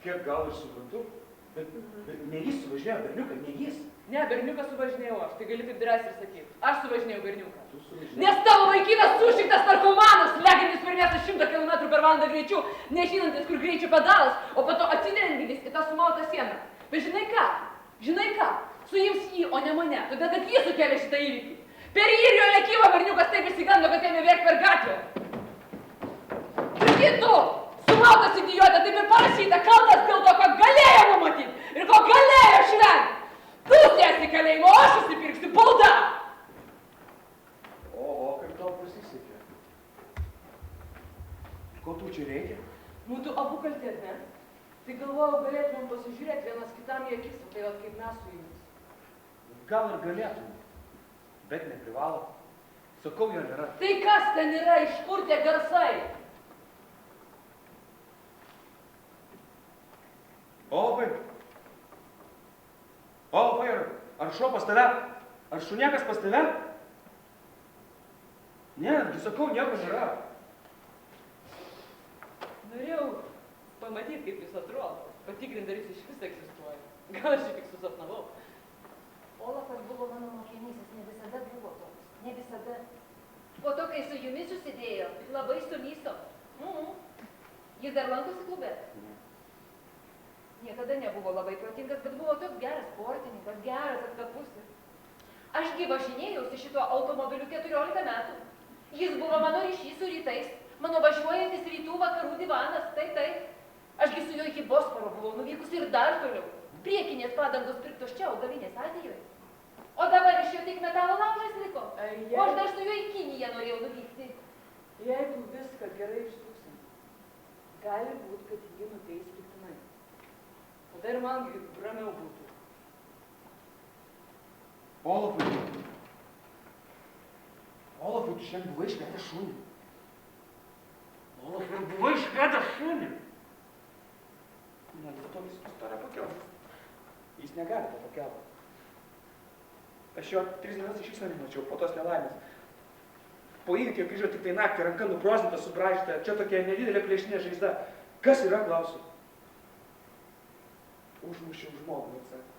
Kiek gal ir suprantu, bet ne jis suvažinėjo, berniuką, ne jis. Ne, berniuką suvažinėjau aš, tai gali taip drąsiai ir sakyti. Aš suvažinėjau berniuką. Nes tavo vaikinas sušiktas narkomanas, legiantis per miestą 100 km per valandą greičiu, nežinantis, kur greičio pedalas, o po to atsidenginis į tą sumautą sieną. Bet žinai ką? Suims jį, o ne mane, todėl kad jis sukėlė šitą įvykį. Per jį ir jo lėkimą berniukas taip išsigando, kad ėmė bėgti per gatvę. Ir tu, sumautas idiotė, taip ir parašyta, kaltas dėl to, ko galėjo numatyti ir ko galėjo šventi. Tu sėsi kalėjimo, o aš įsipirksiu baudą. O kaip tau pasisekė? Ko tu čia reikia? Nu, tu abu kaltėt, ne? Tai galvojau, galėtumėm pasižiūrėti vienas kitam į akis, tai vat kaip mes su jumis. Gal ir galėtum, bet neprivalo. Sakau, jo nėra. Tai kas ten yra, iš kur tie garsai? Olapai, ar šuo pas tave? Ar šuniekas pas tave? Ne, sakau, nieko nėra. Norėjau pamatyti, kaip jis atrodo. Patikrinti, ar jis iš vis egzistuoja. Gal aš jį tik susapnavau. Olafas buvo mano mokinys, jis ne visada buvo toks. Ne visada. Po to, kai su jumis susidėjo, labai sulyso. Jis dar lankosi klube. Niekada nebuvo labai protingas, bet buvo toks geras sportininkas, geras atkapus. Ašgi važinėjausi šituo automobiliu 14 metų. Jis buvo mano ryšys su rytais, mano važiuojantis rytų vakarų divanas, taip. Ašgi su juo iki Bosforo buvau nuvykusi ir dar toliau. Priekinės padangos pirktos čia, Augalinės Azijoje. O dabar iš jo tik metalo laužas liko. O aš dar su juo į Kiniją norėjau nuvykti. Jeigu viską gerai išsuksim, gali būt, kad jį nuteis liktinai. Tada ir man ramiau būtų. Olafai, tu šiandien buvai išvedęs šunį. Olafai, buvai išvedęs šunį. Ne, dėl to jis pastarė pakelt. Jis negali to pakelt. Aš jo 3 dienas iš viso nemačiau po tos nelaimės. Po įvykio grįžo tik tai naktį, ranka nubrozdinta, subraižyta, čia tokia nedidelė plėšinė žaizda. Kas yra, klausiu? Užmušiau žmogų, atsakė.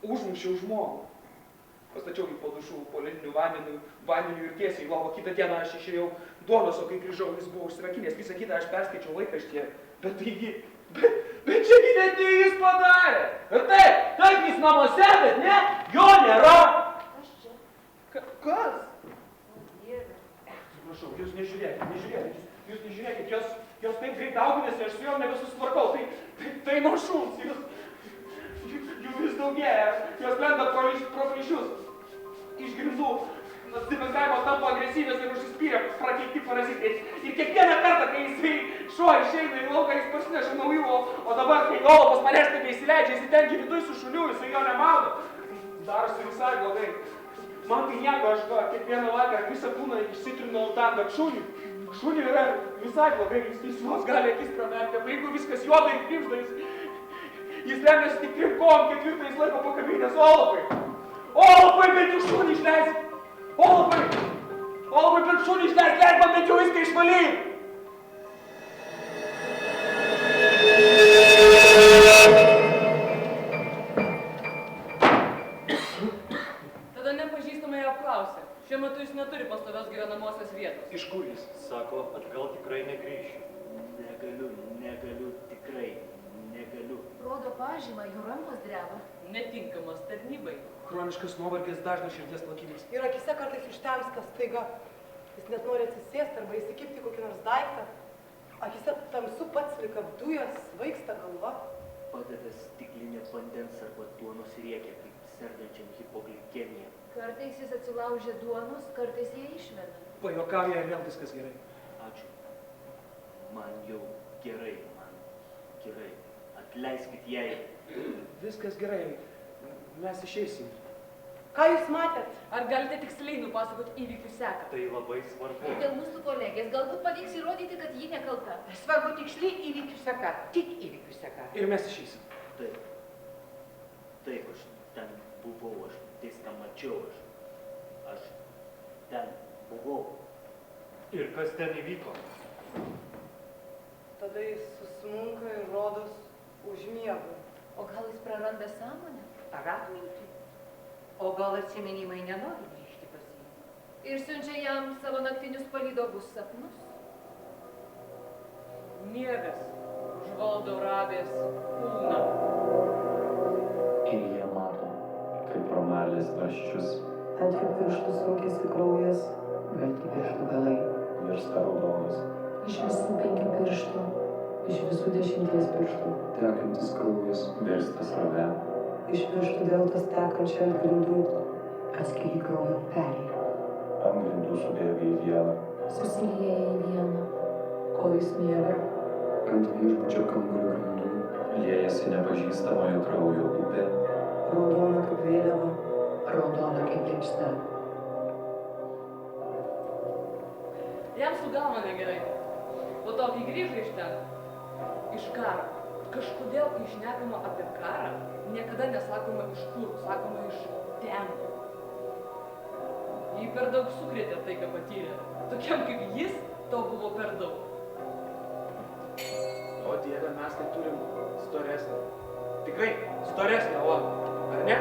Užmušiau žmogų. Pastačiau jį po dušu, po lediniu vandeniu ir tiesiai į lovą. Kitą dieną aš išėjau duonos, o kai grįžau, jis buvo užsirakinęs. Visą kitą aš perskaičiau laikraštyje. Bet taigi, bet čia ne jis padarė. Ir taip jis namuose, bet ne, jo nėra. Kas čia? Kas? O Dieve. Atsiprašau, jūs nežiūrėkit, jos taip greit auginasi, aš su jom nebesusitvarkau. Tai nuo šuns, jų vis daugėja, jos lenda pro plyšius. Iš grindų, debengavimo tampa agresyvės ir užsispyrė prakeikti parazitai. Ir kiekvieną kartą, kai jisai šuo išeina į lauką, jis parsineša naujų, o dabar, kai Olafas manęs taip įsileidžia, jis ten viduj su šuniu, jisai jo nemaudo. Darosi visai blogai. Man tai nieko, aš kiekvieną vakarą visą kūną išsitrinau tam, bet šuniui yra visai blogai, jis vos gali akis pramerkti, o jeigu viskas juoda ir kripžda, jis remiasi tik 3 kojom, 4 jis laiko pakabinės. Olafai, bent jau šunį išleisk! Olafai, bent šunį išleisk, leik man bent jau viską išvalyti! Tada nepažįstamai apklausė. Šiuo metu jis neturi pastovios gyvenamosios vietos. Iš kur jis? Sako, atgal tikrai negrįšiu. Negaliu, tikrai negaliu. Rodo pažymą, jų rankos dreba. Netinkamas tarnybai. Chroniškas nuovargis, dažnas širdies plakimas. Ir akise kartais užtemsta staiga. Jis net nori atsisėsti arba įsikibti kokį nors daiktą. Akise tamsu pats lyg apdujęs, svaigsta galva. Padeda stiklinė vandens arba duonos riekia, kaip sergančiam hipoglikemija. Kartais jis atsilaužia duonos, kartais jie išmena. Pajuokauja ir vėl viskas gerai. Ačiū. Man jau gerai, Atleiskit jai. Viskas gerai. Mes išeisim. Ką jūs matėt? Ar galite tiksliai nupasakoti įvykių seką? Tai labai svarbu. Dėl mūsų kolegės galbūt pavyks įrodyti, kad ji nekalta. Svarbu tiksliai įvykių seka, tik įvykių seka. Ir mes išeisim. Taip, aš ten buvau, aš viską mačiau, aš ten buvau. Ir kas ten įvyko? Tada jis susmunka ir rodos praranda sąmonę. Ar atmintį? O gal atsiminimai nenori grįžti pas jį? Ir siunčia jam savo naktinius palydovus sapnus. Miegas užvaldo rabės kūną. Ir jie mato, kaip pro marlės tvarsčius Ant jų pirštų sunkiasi kraujas. Balti pirštų galai. virsta raudonas, Iš visų 5 pirštų. Iš visų 10 pirštų. tekantis kraujas virsta srove, Iš pirštų deltos tekančia ant grindų. Atskiri kraujo upeliai. ant grindų subėga į vieną, Susilieja į vieną. Kol jis miega. ant viešbučio kambario grindų liejasi nepažįstamojo kraujo upė, Raudona kaip vėliava. Raudona kaip liepsna. Jam su galva negerai. Po to, kai grįžo iš ten, iš karo, kažkodėl, kai šnekama apie karą, niekada nesakoma iš kur, sakoma iš ten. Jį per daug sukrėtė tai, ką patyrė. Tokiam kaip jis, to buvo per daug. O Dieve, mes tai turim storesnę. Tikrai storesnę odą, ar ne?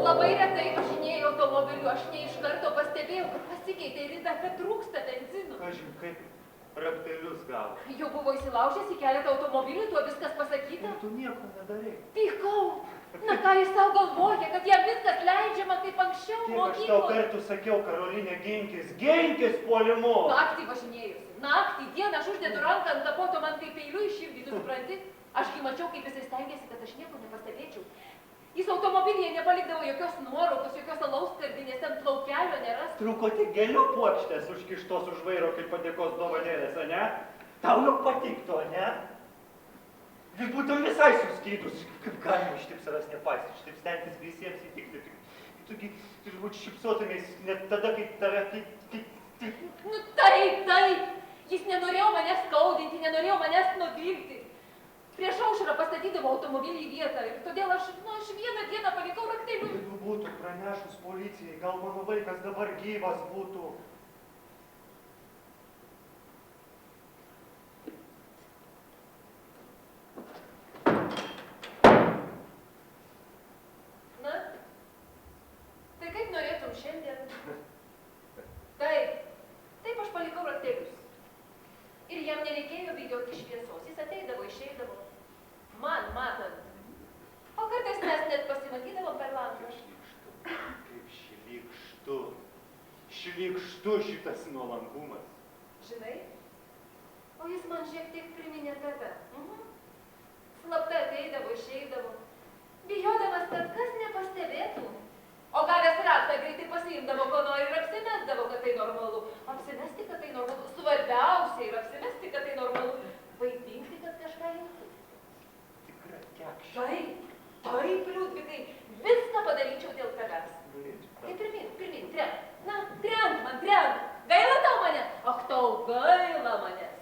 Labai retai važinėjau automobiliu, aš ne iš karto pastebėjau, kad pasikeitė Rita, kad trūksta benzino. Kažin, kaip raktelius gavo. Jau buvo įsilaužęs į keletą automobilių, tuo viskas pasakyta. Tu nieko nedarai. Pykau. Na ką jis tau galvoja, kad jam viskas leidžiama kaip anksčiau Kiek aš tau mokykloje? kartų sakiau, Karolinė, ginkis puolimu. Naktį važinėjusi. Naktį, dieną aš uždedu ranką ant kapoto man kaip peiliu į širdį, tu supranti? Ašgi mačiau, kaip jisai stengiasi, kad aš nieko nepastebėčiau. Jis automobilyje nepalikdavo jokios nuorūkos, jokios alaus skardinės, ten plaukelio nėra. Trūko tik gėlių puokštės užkištos už vairo kaip padėkos dovanėlės, ane? Tau jau patiktų, ane? Vis būtum visai suskydus. Kaip galima šitaip savęs nepaisyti, šitaip stengtis visiems įtikti. Tugi turbūt šypsotumės net tada, kai tave taip. Nu taip. Jis nenorėjo manęs skaudinti, nenorėjo manęs nuvilti. Prieš aušrą pastatydavo automobilį į vietą ir todėl aš vieną dieną palikau raktelius. Jeigu būtų pranešus policijai, gal mano vaikas dabar gyvas būtų. Na, tai kaip norėtum šiandien? Taip aš palikau raktelius. Ir jam nereikėjo bijoti šviesos, jis ateidavo, išeidavo. Man matant. O kartais mes net pasimatydavom per langą. Kaip šlykštu šitas nuolankumas. Žinai, o jis man šiek tiek priminė tave. Slapta ateidavo, išeidavo, bijodamas, kad kas nepastebėtų. O gavęs raktą greitai pasiimdavo, ko nori ir apsimesdavo, kad tai normalu. Apsimesti, kad tai normalu. Svarbiausia ir apsimesti, kad tai normalu. Vaidinti, kad kažką jauti. Tikra kekšė. Taip, Liudvikai, viską padaryčiau dėl tavęs. Tai pirmin, trenk. Na, trenk man, trenk. Gaila tau mane? Ak, tau gaila manęs.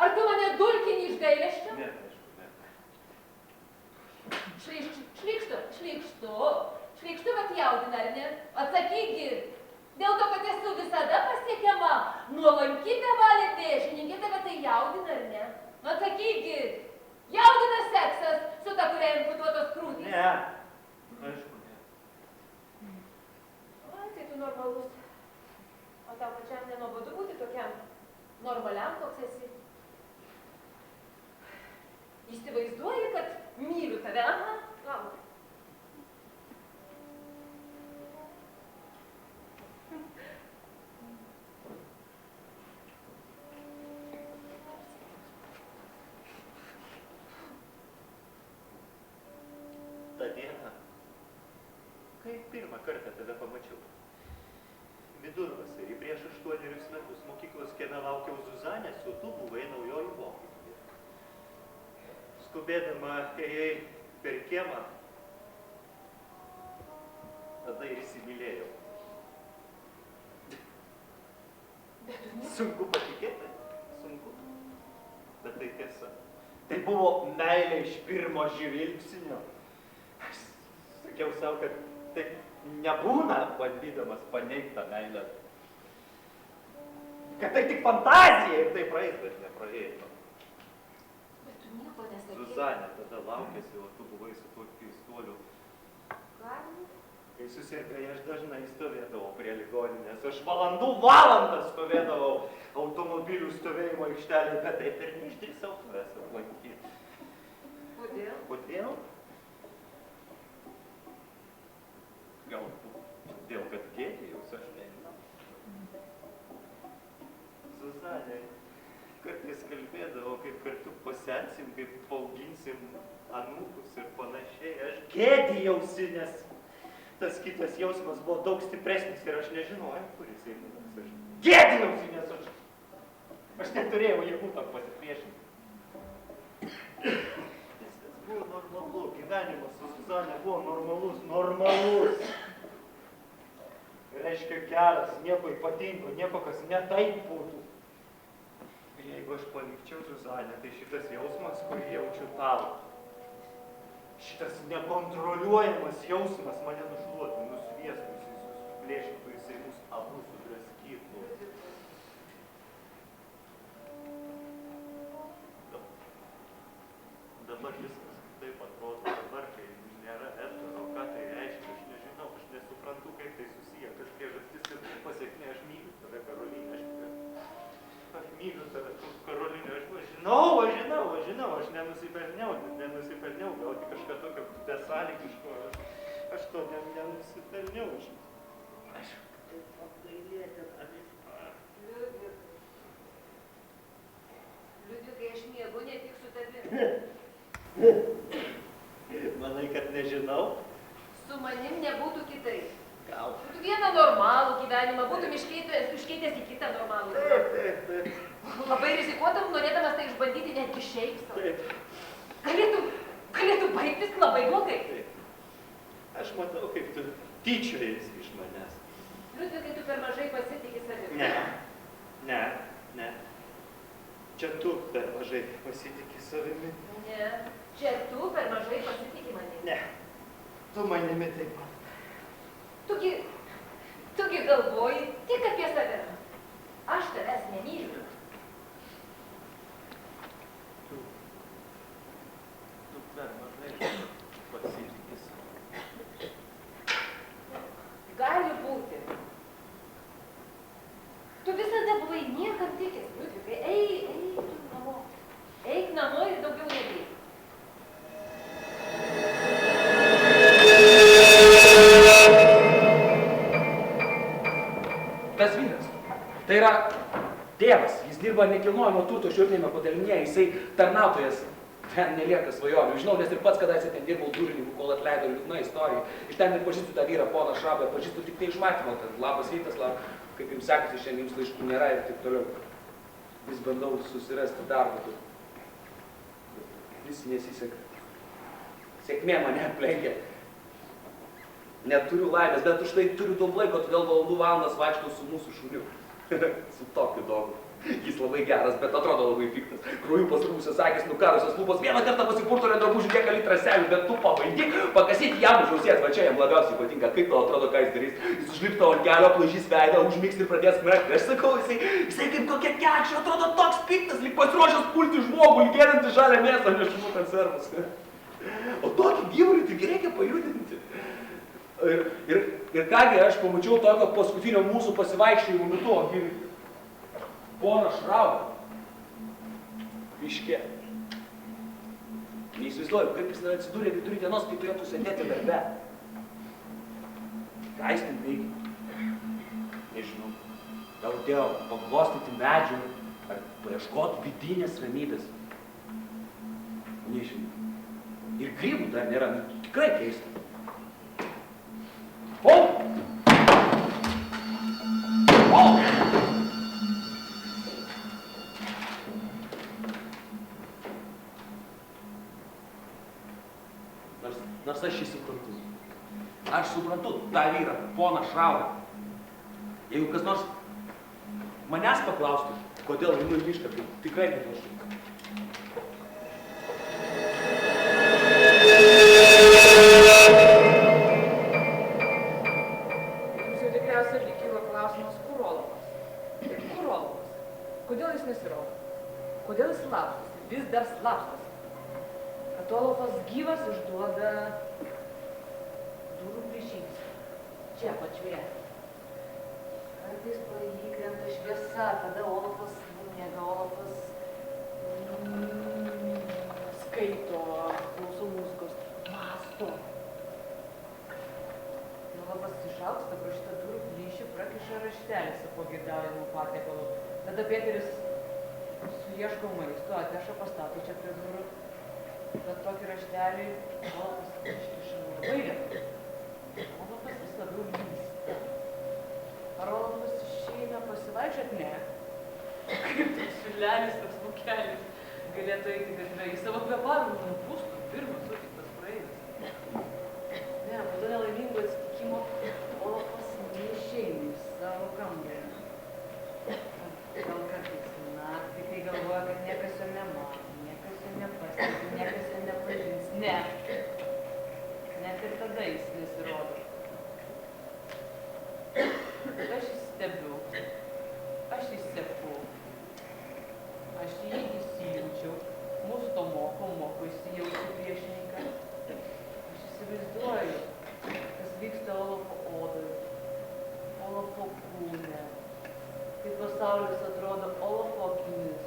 Ar tu mane dulkini iš gailesčio? Ne. Šlykštu, bet jaudina, ar ne? Atsakygi. Dėl to, kad esu visada pasiekiama, nuolanki bevalė vėžininkė, tave tai jaudina, ar ne? Atsakygi. Jaudina seksas su ta, kuria imputuotos krūtys. Ne. Aišku, ne. Ai, tai tu normalus. O tau pačiam nenuobodu būti tokiam normaliam, koks esi. Įsivaizduoji, kad myliu tave, aha, lauk. Ta diena, kai pirmą kartą tave pamačiau. Vidurvasarį prieš 8 metus mokyklos kieme laukiau Zuzanės, o tu buvai naujoji mokytoja. Skubėdama ėjai per kiemą, tada ir įsimylėjau. Sunku patikėti, sunku, bet tai tiesa. Tai buvo meilė iš pirmo žvilgsnio. Sakiau savo, kad taip nebūna, bandydamas paneigti tą meilę. kad tai tik fantazija ir tai praeis, bet nepraėjo. Bet tu nieko nesakei. Zuzanė tada laukėsi, o tu buvai su tuo keistuoliu. Gali? Kai susirgai, aš dažnai stovėdavau prie ligoninės. Aš valandas stovėdavau automobilių stovėjimo aikštelėje, bet taip ir neišdrįsau tavęs aplankyti. Kodėl? Kodėl? Gal todėl, kad gėdėjausi, aš nežinau. Zuzanė, kartais kalbėdavo, kaip kartu pasensim, kaip paauginsim anūkus ir panašiai. Aš gėdėjausi, nes tas kitas jausmas buvo daug stipresnis ir aš nežinojau, kur jisai nuves. Aš gėdinausi, nes aš neturėjau jėgų tam pasipriešinti. Viskas buvo normalu, gyvenimas su Zuzanė buvo normalus. Reiškia geras, nieko ypatingo, nieko, kas ne taip būtų. Ir jeigu aš palikčiau Zuzanę, tai šitas jausmas, kurį jaučiu tau, šitas nekontroliuojamas jausmas mane nušluotų, nusviestų, jisai suplėšytų, jisai mus abu sudraskytų. Dabar viskas taip atrodo, dabar kai nėra etero, ką tai reiškia, aš nežinau, aš nesuprantu, kaip tai susiję, kas priežastis ir pasekmė, aš myliu tave, Karolinė, aš myliu tave, Karolinė, aš žinau, aš nenusipelniau gauti kažką tokio besąlygiško, aš to nenusipelniau, aš taip apgailėti, Liudvikai, aš miegu ne tik su tavimi. Manai, kad nežinau? Su manim nebūtų kitaip. Gal. Būtų vieną normalų gyvenimą, būtum iškeitęs į kitą normalų. Taip. Labai rizikuotum, norėdamas tai išbandyti netgi šiaip savo. Taip. Galėtų baigtis labai blogai. Taip. Aš matau, kaip tu tyčiojasi iš manęs. Liudvikai, tu per mažai pasitiki savimi. Ne. Čia tu per mažai pasitiki savimi. Ne, čia tu per mažai pasitiki manimi. Ne, tu manimi taip pat. Tugi galvoji tik apie save. Aš tavęs nemyliu. Tu per mažai pasitiki savimi. Gali būti. Tu visada buvai niekam tikęs, Liudvikai. Eik tu namo. Eik namo ir daugiau nebėk. Tas vyras, tai yra tėvas, jis dirba nekilnojamo turto šiurtinėme padalinėje, jisai tarnautojas, ten nelieka svajonių. Žinau, nes ir pats kadaise ten dirbau durininku, kol atleido liūdna istorija. Ir ten ir pažįstu tą vyrą, poną Šrabą, pažįstu tik tai iš matymo, ten labas rytas, kaip jums sekasi, šiandien jums laiškų nėra ir taip toliau. Vis bandau susirasti darbą, vis nesiseka. Sėkmė mane aplenkia. Neturiu laimės, bet už tai turiu daug laiko, todėl valandas vaikštau su mūsų šuniu. Su tokiu dogu. Jis labai geras, bet atrodo labai piktas. Krauju pasrūbusios akis, nukarusios lūpos. Vieną kartą pasipurto ant drabužių tiek litraselių, bet tu pabandyk pakasyti jam už ausies. Va čia jam labiausiai patinka. Kaip tau atrodo, ką jis darys? Jis užlipta ant kelio, plaižys veidą, užmigs ir pradės merkti. Aš sakau, jisai kaip kokia kekšė, atrodo toks piktas, lyg pasiruošęs pulti žmogų, lyg gerinti žalią mėsą, nešinų konservus. O tokį gyvulį tik reikia pajudinti. Ir kągi, aš pamačiau tokio paskutinio mūsų pasivaikščiojimo metu, poną Šraubą. Miške. Neįsivaizduoju, kaip jis atsidūrė vidury dienos, kai turėtų sėdėti darbe. Ką jis ten veikia? Nežinau. Gal atėjo paglostyti medžių ar paieškoti vidinės ramybės. Nežinau. Ir grybų dar nėra, tikrai keista. O! Nors aš jį suprantu. Aš suprantu tą vyrą, poną Šraubą. Jeigu kas nors manęs paklaustų, kodėl einu į mišką, tai tikrai nežinau. Jums jau tikriausiai irgi kyla klausimas, kur Rolovas? Kur Rolovas? Kodėl jis nesirodo? Kodėl jis slapstosi? Vis dar slapstosi. Kad Olafas gyvas išduoda durų plyšys. Čia pačioje. Kartais pro jį krenta šviesa, tada Olafas miega, Olafas skaito, klauso muzikos, mąsto. Olafas išauksta pro šitą durų plyšį, prakiša raštelį su pageidavimu patiekalu. Tada Pėteris suieško maisto, atneša pastatą čia prie durų. Bet tokį raštelį Olafas iškiša labai retai. Olafas vis labiau lysta. Ar Olafas išeina pasivaikščiot? Ne. Kaip toks vilelis, toks bukelis galėtų eiti gatve. Į savo kvėpavimą nupūstų pirmas sutiktas praeivis. Ne, po to nelaimingo atsitikimo Olafas neišeina iš savo kambarį. Gal kartais naktį, kai galvoja, kad niekas jo nemato, niekas jo nepastebi, niekas jo nepažins. Ne. Net ir tada jis nesirodo. Aš jį stebiu, aš jį seku, aš jį įsijaučiau, mus to moko įsijaučiu priešininką. Aš įsivaizduoju, kas vyksta Olafo odoj, Olafo kūne, kaip pasaulis atrodo Olafo akimis.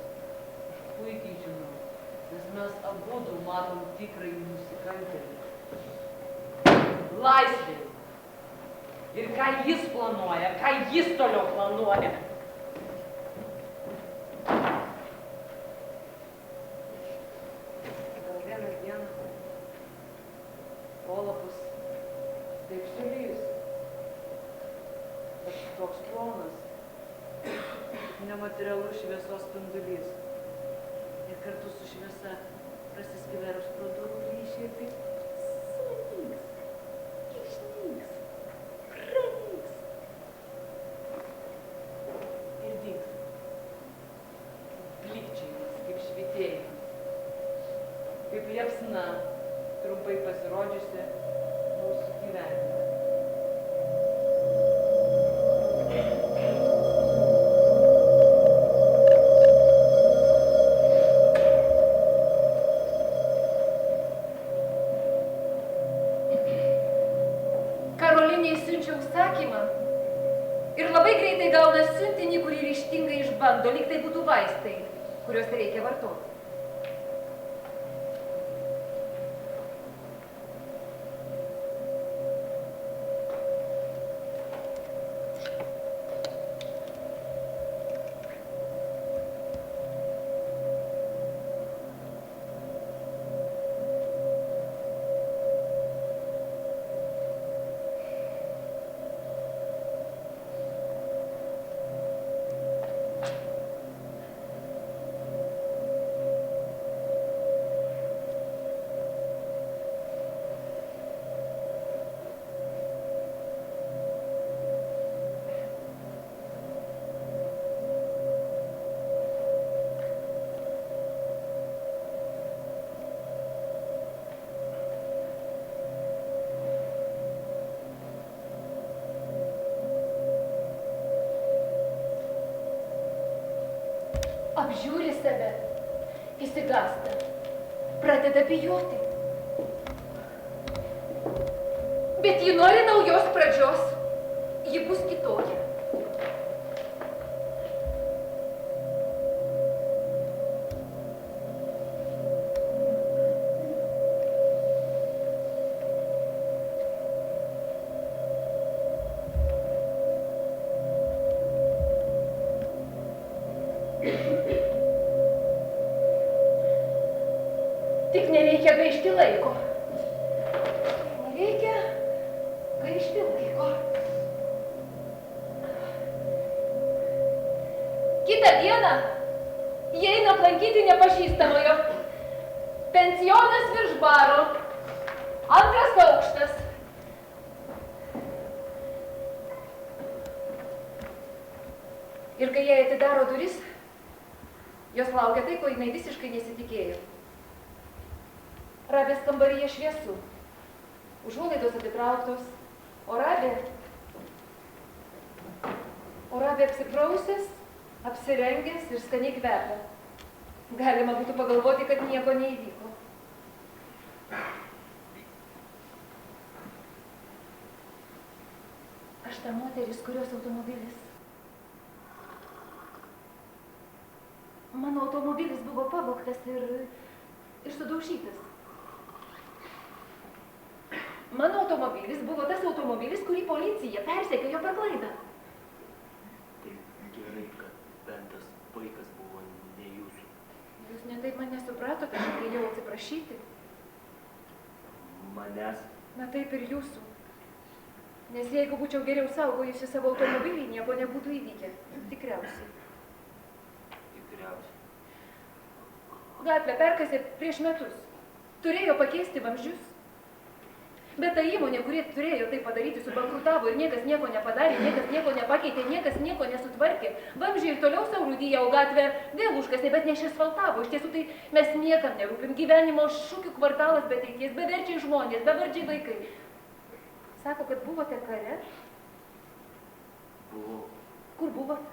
Aš puikiai žinau, nes mes abudu matom tikrąjį nusikaltėlį. Laisvė. Ir ką jis planuoja, ką jis toliau planuoja. Gal vieną dieną Olafas taip sulys, bet toks plonas, nematerialus šviesos spindulys. Ir kartu su šviesa prasiskverus pro durų plyšį ir taip sunyks, išnyks, pranyks ir dings. Blikčiojimas, kaip švytėjimas, kaip liepsna trumpai pasirodžiusi mūsų gyvenime. Ir labai greitai gauna siuntinį, kurį ryžtingai išbando, lyg tai būtų vaistai, kuriuos reikia vartoti. Apžiūri save, įsigąsta, pradeda bijoti. Bet ji nori naujos pradžios, ji bus kitokia. Tik nereikia gaišti laiko. Nereikia gaišti laiko. Kitą dieną jie eina aplankyti nepažįstamojo. Pensionas virš baro. Antras aukštas. Ir kai jie atidaro duris, jos laukia tai, ko jinai visiškai nesitikėjo. Rabės kambaryje šviesu, užuolaidos atitrauktos, o Rabė apsiprausęs apsirengęs ir skaniai kvepia. Galima būtų pagalvoti, kad nieko neįvyko. Aš ta moteris, kurios automobilis. Mano automobilis buvo pavogtas ir sudaužytas. Mano automobilis buvo tas automobilis, kurį policija persekiojo per klaidą. Tai gerai, kad bent tas vaikas buvo ne jūsų. Jūs netaip mane supratote, aš atėjau atsiprašyti. Manęs? Na taip ir jūsų. Nes jeigu būčiau geriau saugojusi savo automobilį, nieko nebūtų įvykę. Tikriausiai. Tikriausiai. Gatvę perkasė prieš metus. Turėjo pakeisti vamzdžius. Bet ta įmonė, kurie turėjo tai padaryti, subankrutavo ir niekas nieko nepadarė, niekas nieko nepakeitė, niekas nieko nesutvarkė. Vamzdžiai ir toliau sau rūdyja, o gatvę vėl užkasė, bet neišasfaltavo. Iš tiesų tai mes niekam nerūpim. Gyvenimo šūkių kvartalas be ateities, beverčiai žmonės, bevardžiai vaikai. Sako, kad buvote kare? Buvau. Kur buvot?